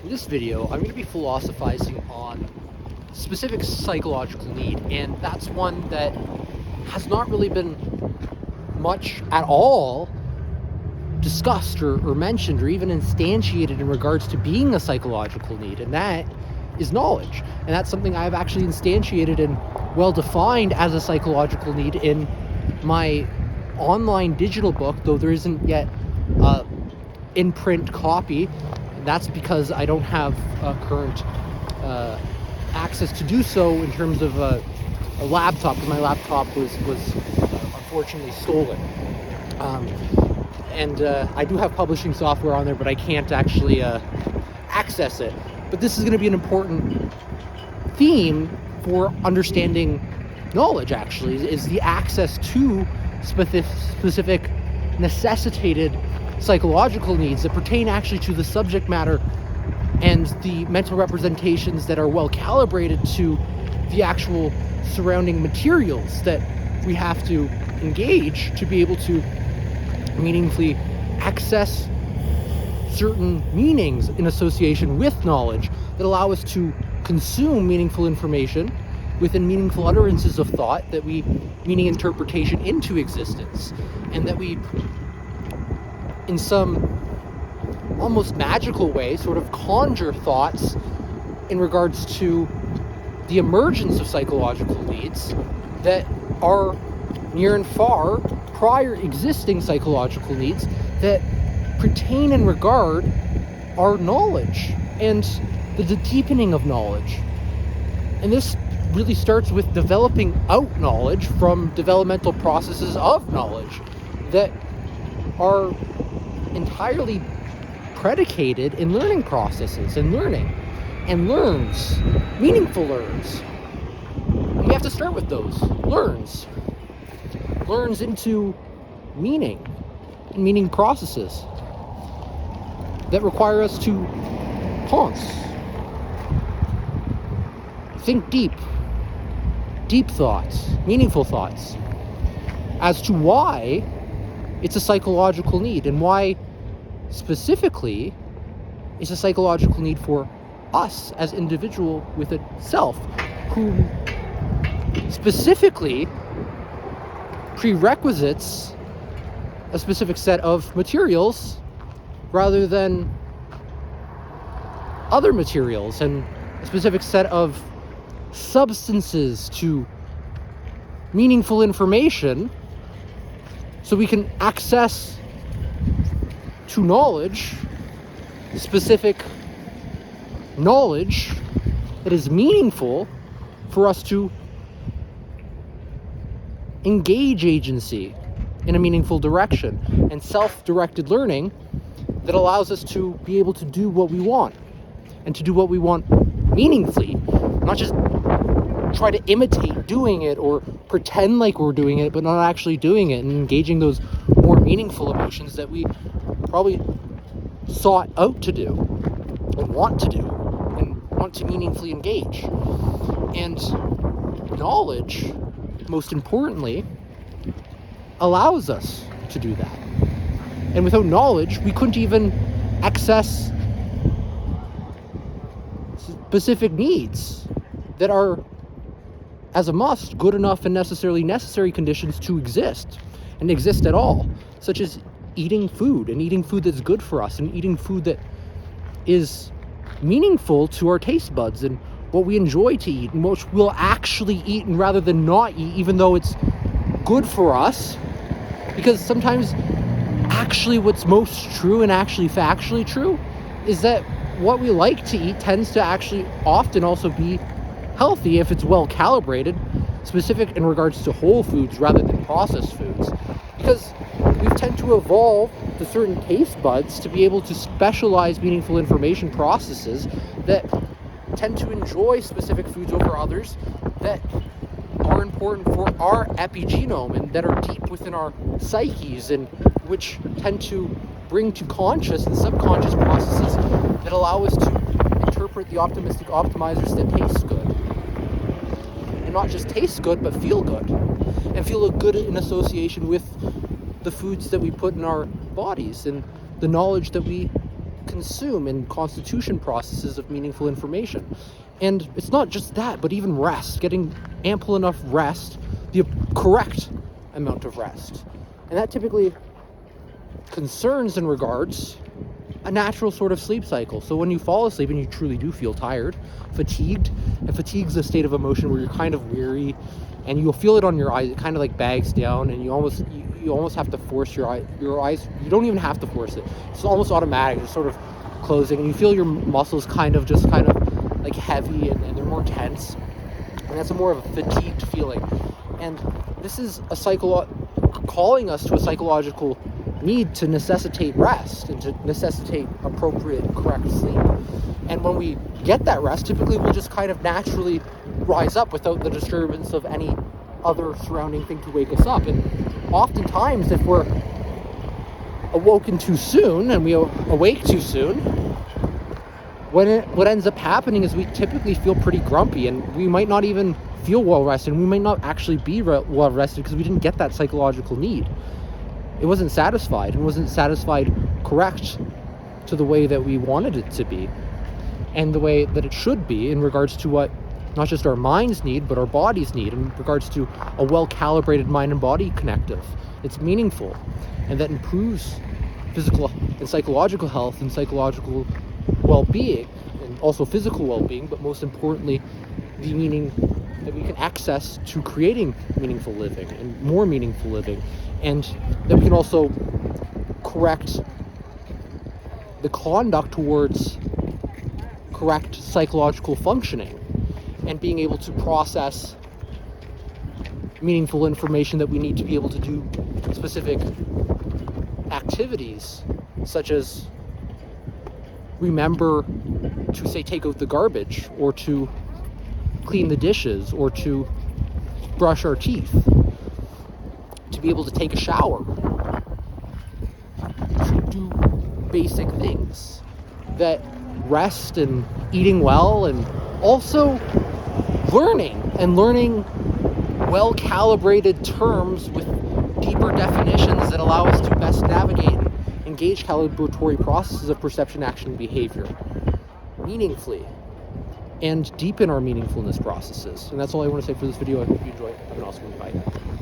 In this video, I'm going to be philosophizing on specific psychological need, and that's one that has not really been much at all discussed or mentioned or even instantiated in regards to being a psychological need, and that is knowledge. And that's something I've actually instantiated and well defined as a psychological need in my online digital book, though there isn't yet in print copy. That's because I don't have current access to do so in terms of a laptop, because my laptop was unfortunately stolen. And I do have publishing software on there, but I can't actually access it. But this is going to be an important theme for understanding knowledge, actually, is the access to specific necessitated psychological needs that pertain actually to the subject matter and the mental representations that are well calibrated to the actual surrounding materials that we have to engage to be able to meaningfully access certain meanings in association with knowledge that allow us to consume meaningful information within meaningful utterances of thought, that we meaning interpretation into existence, and that we, in some almost magical way, sort of conjure thoughts in regards to the emergence of psychological needs that are near and far prior existing psychological needs that pertain and regard our knowledge and the deepening of knowledge. And this really starts with developing out knowledge from developmental processes of knowledge that are entirely predicated in learning processes and learning and learns, meaningful learns. And we have to start with those learns into meaning and meaning processes that require us to pause, think deep thoughts, meaningful thoughts as to why it's a psychological need, and why specifically it's a psychological need for us as individual with a self, who specifically prerequisites a specific set of materials rather than other materials, and a specific set of substances to meaningful information, so we can access to knowledge, specific knowledge that is meaningful for us to engage agency in a meaningful direction, and self-directed learning that allows us to be able to do what we want, and to do what we want meaningfully, not just try to imitate doing it or pretend like we're doing it, but not actually doing it, and engaging those more meaningful emotions that we probably sought out to do and want to meaningfully engage. And knowledge, most importantly, allows us to do that. And without knowledge, we couldn't even access specific needs that are, as a must, good enough and necessarily necessary conditions to exist and exist at all, such as eating food, and eating food that's good for us, and eating food that is meaningful to our taste buds and what we enjoy to eat, and what we'll actually eat and rather than not eat, even though it's good for us. Because sometimes actually what's most true and actually factually true is that what we like to eat tends to actually often also be healthy if it's well calibrated, specific in regards to whole foods rather than processed foods. Because we tend to evolve to certain taste buds to be able to specialize meaningful information processes that tend to enjoy specific foods over others that are important for our epigenome and that are deep within our psyches, and which tend to bring to conscious and subconscious processes that allow us to interpret the optimistic optimizers that taste good. And not just taste good, but feel good. And feel good in association with the foods that we put in our bodies and the knowledge that we consume in constitution processes of meaningful information. And it's not just that, but even rest, getting ample enough rest, the correct amount of rest. And that typically concerns and regards a natural sort of sleep cycle. So when you fall asleep and you truly do feel tired, fatigued, and fatigue's a state of emotion where you're kind of weary, and you'll feel it on your eyes. It kind of like bags down, and you almost have to force your eyes. You don't even have to force it. It's almost automatic, just sort of closing, and you feel your muscles kind of like heavy, and they're more tense, and that's more of a fatigued feeling. And this is calling us to a psychological need to necessitate rest and to necessitate appropriate, correct sleep. And when we get that rest, typically we'll just kind of naturally rise up without the disturbance of any other surrounding thing to wake us up. And oftentimes, if we're awoken too soon and we awake too soon, what ends up happening is we typically feel pretty grumpy, and we might not even feel well rested, and we might not actually be well rested because we didn't get that psychological need. It wasn't satisfied, and wasn't satisfied correct to the way that we wanted it to be, and the way that it should be in regards to what not just our minds need, but our bodies need, in regards to a well-calibrated mind and body connective. It's meaningful, and that improves physical and psychological health and psychological well-being, and also physical well-being, but most importantly, the meaning that we can access to creating meaningful living and more meaningful living, and that we can also correct the conduct towards correct psychological functioning and being able to process meaningful information that we need to be able to do specific activities, such as remember to, say, take out the garbage, or to clean the dishes, or to brush our teeth, to be able to take a shower, to do basic things, that rest and eating well, and also learning well-calibrated terms with deeper definitions that allow us to best navigate and engage calibratory processes of perception, action, and behavior meaningfully, and deepen our meaningfulness processes. And that's all I want to say for this video. I hope you enjoy it. Have an awesome one. Bye.